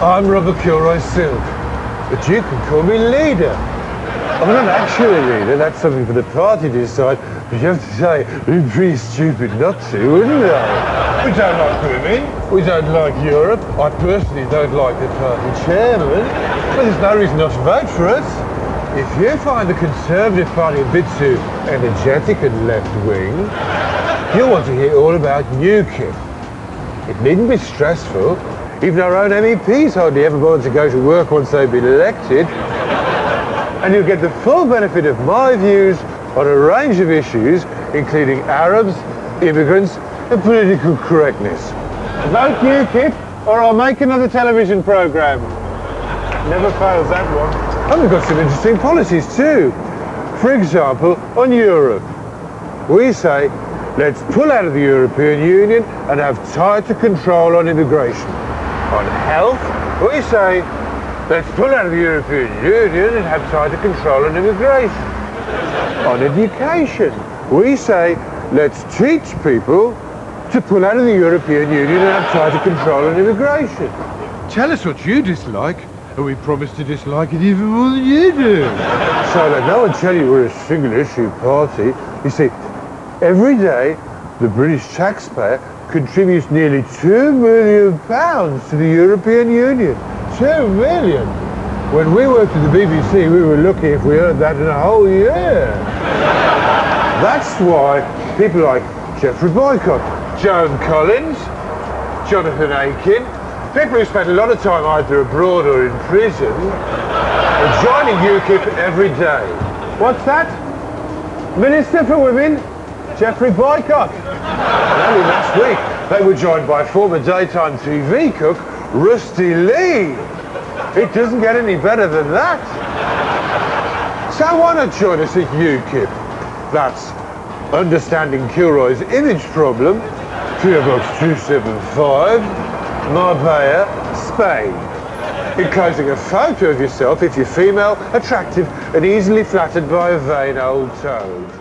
I'm Robert Kilroy Silk, but you can call me leader. I'm not actually a leader, that's something for the party to decide, but you have to say, it'd be pretty stupid not to, wouldn't I? We don't like women, we don't like Europe, I personally don't like the party chairman, but there's no reason not to vote for us. If you find the Conservative Party a bit too energetic and left-wing, you'll want to hear all about UKIP. It needn't be stressful. Even our own MEPs hardly ever bother to go to work once they've been elected. And you'll get the full benefit of my views on a range of issues, including Arabs, immigrants, and political correctness. Vote UKIP, or I'll make another television programme. Never fails, that one. And we've got some interesting policies too. For example, on Europe, we say, let's pull out of the European Union and have tighter control on immigration. On health, we say, let's pull out of the European Union and have tighter control on immigration. On education, we say, let's teach people to pull out of the European Union and have tighter control on immigration. Tell us what you dislike, and we promise to dislike it even more than you do. So let no one tell you we're a single-issue party. You see, every day, the British taxpayer contributes nearly £2 million to the European Union. 2 million! When we worked at the BBC, we were lucky if we earned that in a whole year. That's why people like Geoffrey Boycott, Joan Collins, Jonathan Aiken, people who spend a lot of time either abroad or in prison, are joining UKIP every day. What's that? Minister for Women, Geoffrey Boycott. And only last week, they were joined by former daytime TV cook, Rusty Lee. It doesn't get any better than that. So why not join us at UKIP? That's Understanding Kilroy's Image Problem, PO Box 275, Marbella, Spain. Enclosing a photo of yourself if you're female, attractive, and easily flattered by a vain old toad.